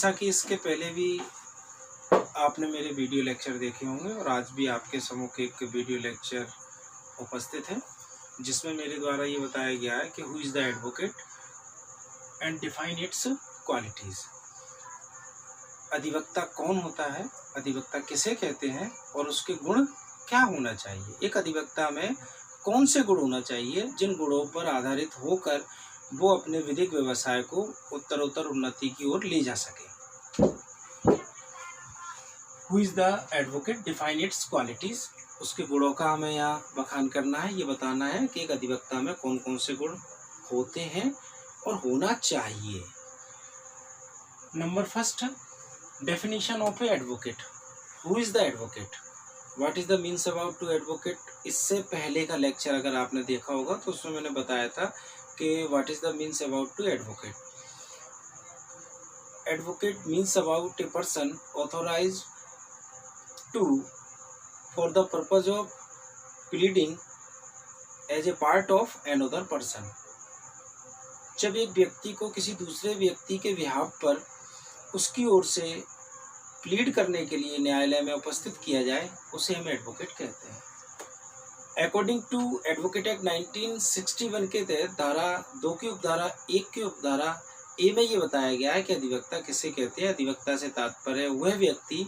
जैसा कि इसके पहले भी आपने मेरे वीडियो लेक्चर देखे होंगे और आज भी आपके सम्मुख एक वीडियो लेक्चर उपस्थित है जिसमें मेरे द्वारा ये बताया गया है कि who is the advocate and define it's qualities. अधिवक्ता कौन होता है, अधिवक्ता किसे कहते हैं और उसके गुण क्या होना चाहिए। एक अधिवक्ता में कौन से गुण होना चाहिए जिन गुणों पर आधारित होकर वो अपने विधिक व्यवसाय को उत्तरोत्तर उन्नति की ओर ले जा सके। Who is the advocate, define it's qualities. उसके गुणों का हमें यहाँ बखान करना है, ये बताना है कि एक अधिवक्ता में कौन कौन से गुण होते हैं और होना चाहिए। Number first, definition of a advocate. Who is the advocate, what is the means about to advocate. इससे पहले का लेक्चर अगर आपने देखा होगा तो उसमें मैंने बताया था कि what is the means about to advocate. Advocate means about a person authorised to for the purpose of pleading as a part of another person. जब एक व्यक्ति को किसी दूसरे व्यक्ति के बिहाफ पर उसकी ओर से प्लीड करने के लिए न्यायालय में उपस्थित किया जाए उसे हम एडवोकेट कहते हैं। अकॉर्डिंग टू एडवोकेट एक्ट 1961 के तहत धारा 2 की उपधारा 1 की उपधारा ए में ये बताया गया है कि अधिवक्ता किसे कहते हैं। अधिवक्ता से तात्पर्य वह व्यक्ति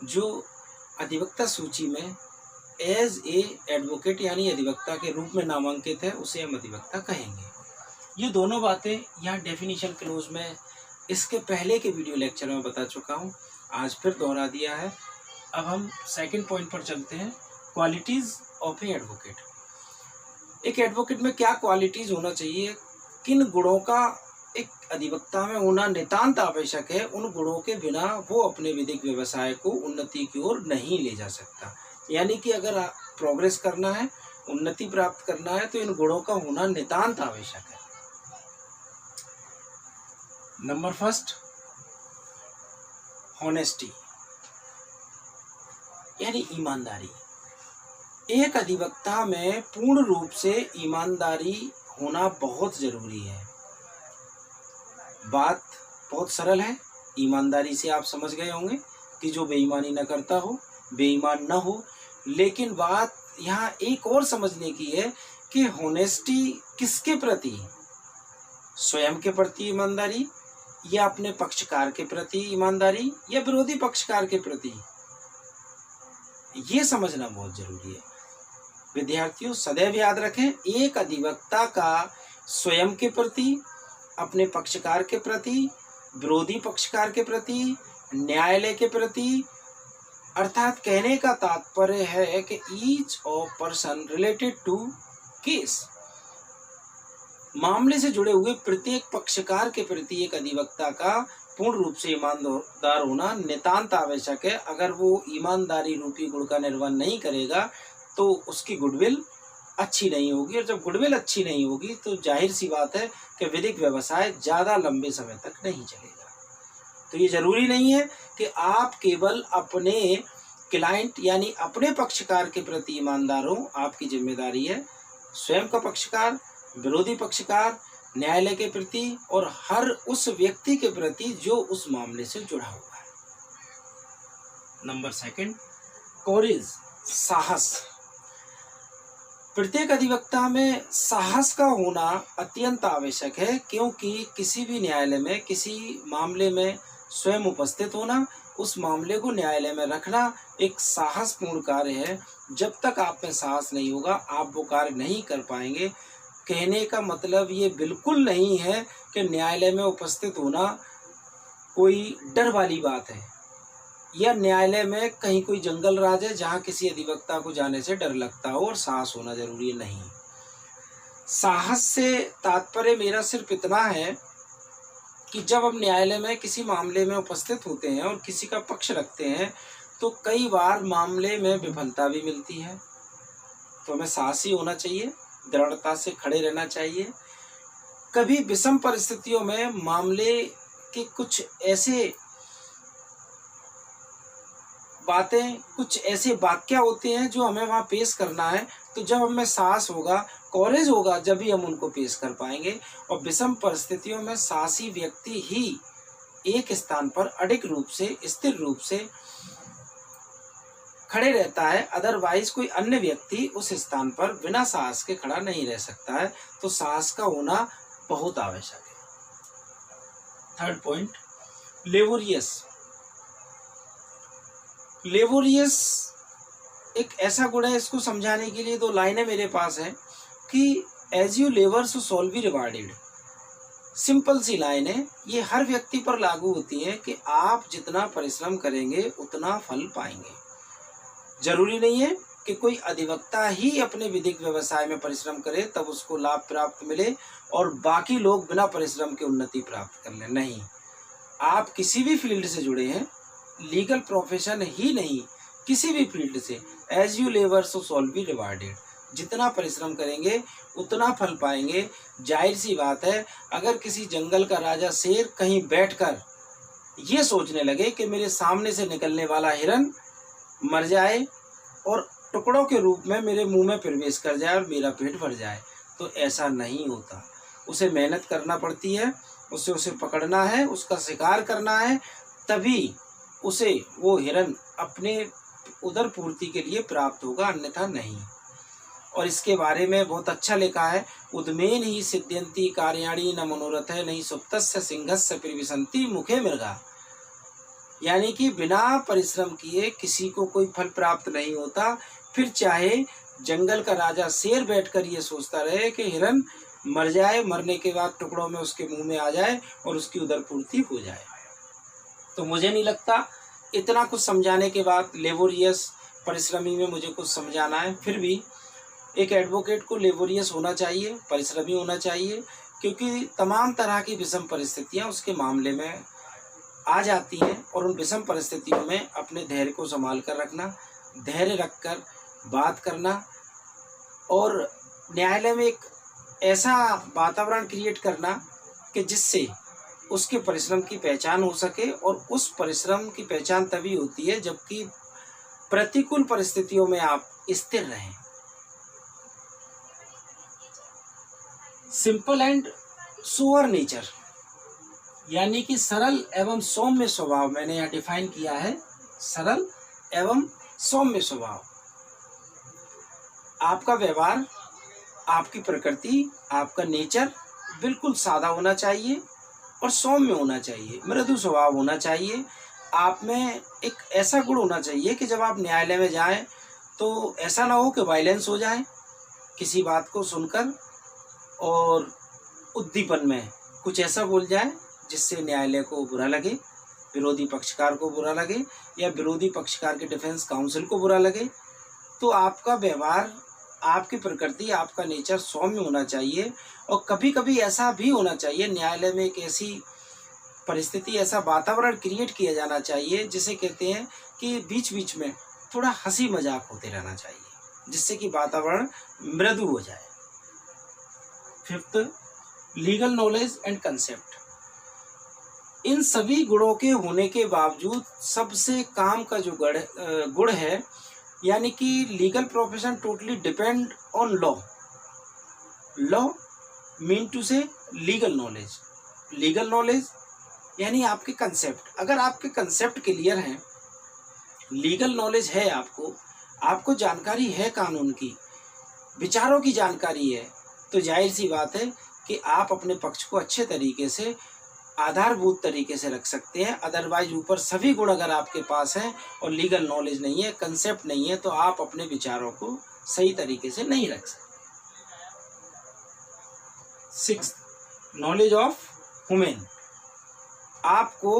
जो अधिवक्ता सूची में एज ए एडवोकेट यानी अधिवक्ता के रूप में नामांकित है उसे हम अधिवक्ता कहेंगे। ये दोनों बातें यहाँ डेफिनेशन क्लोज में इसके पहले के वीडियो लेक्चर में बता चुका हूँ, आज फिर दोहरा दिया है। अब हम सेकंड पॉइंट पर चलते हैं, क्वालिटीज़ ऑफ ए एडवोकेट। एक एडवोकेट में क्या क्वालिटीज़ होना चाहिए, किन गुणों का एक अधिवक्ता में होना नितांत आवश्यक है। उन गुणों के बिना वो अपने विधिक व्यवसाय को उन्नति की ओर नहीं ले जा सकता। यानी कि अगर प्रोग्रेस करना है, उन्नति प्राप्त करना है तो इन गुणों का होना नितांत आवश्यक है। नंबर फर्स्ट, ऑनेस्टी यानी ईमानदारी। एक अधिवक्ता में पूर्ण रूप से ईमानदारी होना बहुत जरूरी है। बात बहुत सरल है, ईमानदारी से आप समझ गए होंगे कि जो बेईमानी न करता हो, बेईमान न हो। लेकिन बात यहाँ एक और समझने की है कि होनेस्टी किसके प्रति, स्वयं के प्रति ईमानदारी या अपने पक्षकार के प्रति ईमानदारी या विरोधी पक्षकार के प्रति, ये समझना बहुत जरूरी है। विद्यार्थियों सदैव याद रखें, एक अधिवक्ता का स्वयं के प्रति, अपने पक्षकार के प्रति, विरोधी पक्षकार के प्रति, न्यायालय के प्रति, अर्थात कहने का तात्पर्य है कि each of person related to case, मामले से जुड़े हुए प्रत्येक पक्षकार के प्रति एक अधिवक्ता का पूर्ण रूप से ईमानदार होना नितांत आवश्यक है। अगर वो ईमानदारी रूपी गुण का निर्वहन नहीं करेगा तो उसकी गुडविल अच्छी नहीं होगी, और जब गुडविल अच्छी नहीं होगी तो जाहिर सी बात है कि विधिक व्यवसाय ज़्यादा लंबे समय तक नहीं चलेगा। तो ये जरूरी नहीं है कि आप केवल अपने क्लाइंट यानी अपने पक्षकार के प्रति ईमानदार हो। आपकी जिम्मेदारी है स्वयं का पक्षकार, विरोधी पक्षकार, न्यायालय के प्रति और हर उस व्यक्ति के प्रति जो उस मामले से जुड़ा हुआ है। नंबर सेकंड, कोरेज, साहस। प्रत्येक अधिवक्ता में साहस का होना अत्यंत आवश्यक है, क्योंकि किसी भी न्यायालय में किसी मामले में स्वयं उपस्थित होना, उस मामले को न्यायालय में रखना एक साहसपूर्ण कार्य है। जब तक आप में साहस नहीं होगा आप वो कार्य नहीं कर पाएंगे। कहने का मतलब ये बिल्कुल नहीं है कि न्यायालय में उपस्थित होना कोई डर वाली बात है या न्यायालय में कहीं कोई जंगल राज है जहाँ किसी अधिवक्ता को जाने से डर लगता हो और साहस होना जरूरी नहीं। साहस से तात्पर्य मेरा सिर्फ इतना है कि जब हम न्यायालय में किसी मामले में उपस्थित होते हैं और किसी का पक्ष रखते हैं तो कई बार मामले में विफलता भी मिलती है, तो हमें साहसी होना चाहिए, दृढ़ता से खड़े रहना चाहिए। कभी विषम परिस्थितियों में मामले के कुछ ऐसे बातें, कुछ ऐसे वाक्य होते हैं जो हमें वहाँ पेश करना है, तो जब हमें साहस होगा, कॉरेज होगा, जब भी हम उनको पेश कर पाएंगे। और विषम परिस्थितियों में साहसी व्यक्ति ही एक स्थान पर अडिग रूप से, स्थिर रूप से खड़े रहता है, अदरवाइज कोई अन्य व्यक्ति उस स्थान पर बिना साहस के खड़ा नहीं रह सकता है। तो साहस का होना बहुत आवश्यक है। Third point, laborious. लेबोरियस एक ऐसा गुण है, इसको समझाने के लिए 2 लाइनें मेरे पास हैं कि as you labour so shall be rewarded. Simple सी लाइन है, ये हर व्यक्ति पर लागू होती है कि आप जितना परिश्रम करेंगे उतना फल पाएंगे। जरूरी नहीं है कि कोई अधिवक्ता ही अपने विधिक व्यवसाय में परिश्रम करे तब उसको लाभ प्राप्त मिले और बाकी लोग बिना परिश्रम के उन्नति प्राप्त कर लें। नहीं, आप किसी भी फील्ड से जुड़े हैं, लीगल प्रोफेशन ही नहीं, किसी भी फील्ड से, as you labour so shall be rewarded. जितना परिश्रम करेंगे उतना फल पाएंगे। जाहिर सी बात है, अगर किसी जंगल का राजा शेर कहीं बैठकर ये सोचने लगे कि मेरे सामने से निकलने वाला हिरन मर जाए और टुकड़ों के रूप में मेरे मुंह में प्रवेश कर जाए और मेरा पेट भर जाए, तो ऐसा नहीं होता। उसे मेहनत करना पड़ती है, उसे पकड़ना है, उसका शिकार करना है, तभी उसे वो हिरन अपने उदर पूर्ति के लिए प्राप्त होगा, अन्यथा नहीं। और इसके बारे में बहुत अच्छा लिखा है, उद्मेन ही सिद्ध्यंती कार्याणि न मनोरथ है नहीं सुप्तस्य सिंहस्य प्रविशन्ति मुखे मृगा। यानी कि बिना परिश्रम किए किसी को कोई फल प्राप्त नहीं होता। फिर चाहे जंगल का राजा शेर बैठकर ये सोचता रहे कि हिरन मर जाए, मरने के बाद टुकड़ों में उसके मुंह में आ जाए और उसकी उदर पूर्ति हो जाए। तो मुझे नहीं लगता इतना कुछ समझाने के बाद लेबोरियस परिश्रमी में मुझे कुछ समझाना है। फिर भी एक एडवोकेट को लेबोरियस होना चाहिए, परिश्रमी होना चाहिए, क्योंकि तमाम तरह की विषम परिस्थितियां उसके मामले में आ जाती हैं और उन विषम परिस्थितियों में अपने धैर्य को संभाल कर रखना, धैर्य रखकर बात करना और न्यायालय में एक ऐसा वातावरण क्रिएट करना कि जिससे उसके परिश्रम की पहचान हो सके। और उस परिश्रम की पहचान तभी होती है जबकि प्रतिकूल परिस्थितियों में आप स्थिर रहें। सिंपल एंड सोअर नेचर, यानी कि सरल एवं सौम्य स्वभाव, मैंने यहाँ डिफाइन किया है, सरल एवं सौम्य स्वभाव। आपका व्यवहार, आपकी प्रकृति, आपका नेचर बिल्कुल सादा होना चाहिए और सौम्य होना चाहिए, मृदु स्वभाव होना चाहिए। आप में एक ऐसा गुण होना चाहिए कि जब आप न्यायालय में जाएं तो ऐसा ना हो कि वायलेंस हो जाए किसी बात को सुनकर और उद्दीपन में कुछ ऐसा बोल जाए जिससे न्यायालय को बुरा लगे, विरोधी पक्षकार को बुरा लगे या विरोधी पक्षकार के डिफेंस काउंसिल को बुरा लगे। तो आपका व्यवहार, आपकी प्रकृति, आपका नेचर सौम्य होना चाहिए। और कभी कभी ऐसा भी होना चाहिए, न्यायालय में एक ऐसी परिस्थिति, ऐसा वातावरण क्रिएट किया जाना चाहिए जिसे कहते हैं कि बीच बीच में थोड़ा हंसी मजाक होते रहना चाहिए, जिससे कि वातावरण मृदु हो जाए। Fifth, legal knowledge and concept. इन सभी गुणों के होने के बावजूद सबसे काम का जो गुण है, यानी कि legal profession totally depend on law. Law mean to say legal knowledge. Legal knowledge यानी आपके कंसेप्ट। अगर आपके कंसेप्ट क्लियर हैं, लीगल नॉलेज है, आपको जानकारी है, कानून की, विचारों की जानकारी है, तो जाहिर सी बात है कि आप अपने पक्ष को अच्छे तरीके से, आधारभूत तरीके से रख सकते हैं। अदरवाइज ऊपर सभी गुण अगर आपके पास हैं और लीगल नॉलेज नहीं है, कंसेप्ट नहीं है, तो आप अपने विचारों को सही तरीके से नहीं रख सकते। Sixth, knowledge of human. आपको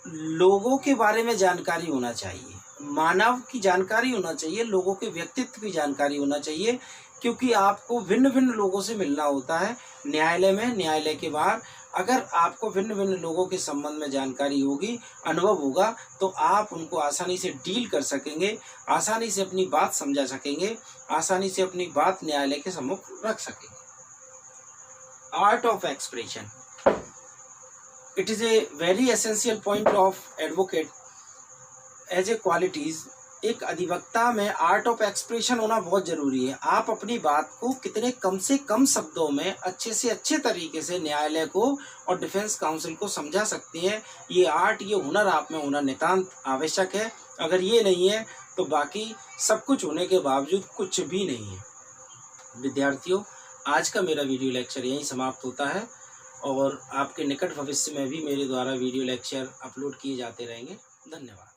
लोगों के बारे में जानकारी होना चाहिए, मानव की जानकारी होना चाहिए, लोगों के व्यक्तित्व की जानकारी होना चाहिए, क्योंकि आपको भिन्न भिन्न लोगों से मिलना होता है न्यायालय में, न्यायालय के बाहर। अगर आपको भिन्न भिन्न लोगों के संबंध में जानकारी होगी, अनुभव होगा, तो आप उनको आसानी से डील कर सकेंगे, आसानी से अपनी बात समझा सकेंगे, आसानी से अपनी बात न्यायालय के सम्मुख रख सकेंगे। Art of expression, it is a very essential point of advocate as a qualities एक अधिवक्ता में आर्ट ऑफ एक्सप्रेशन होना बहुत जरूरी है। आप अपनी बात को कितने कम से कम शब्दों में अच्छे से अच्छे तरीके से न्यायालय को और डिफेंस काउंसिल को समझा सकते हैं। ये आर्ट, ये हुनर आप में होना नितांत आवश्यक है। अगर ये नहीं है तो बाकी सब कुछ होने के बावजूद कुछ भी नहीं है। विद्यार्थियों, आज का मेरा वीडियो लेक्चर यहीं समाप्त होता है और आपके निकट भविष्य में भी मेरे द्वारा वीडियो लेक्चर अपलोड किए जाते रहेंगे। धन्यवाद।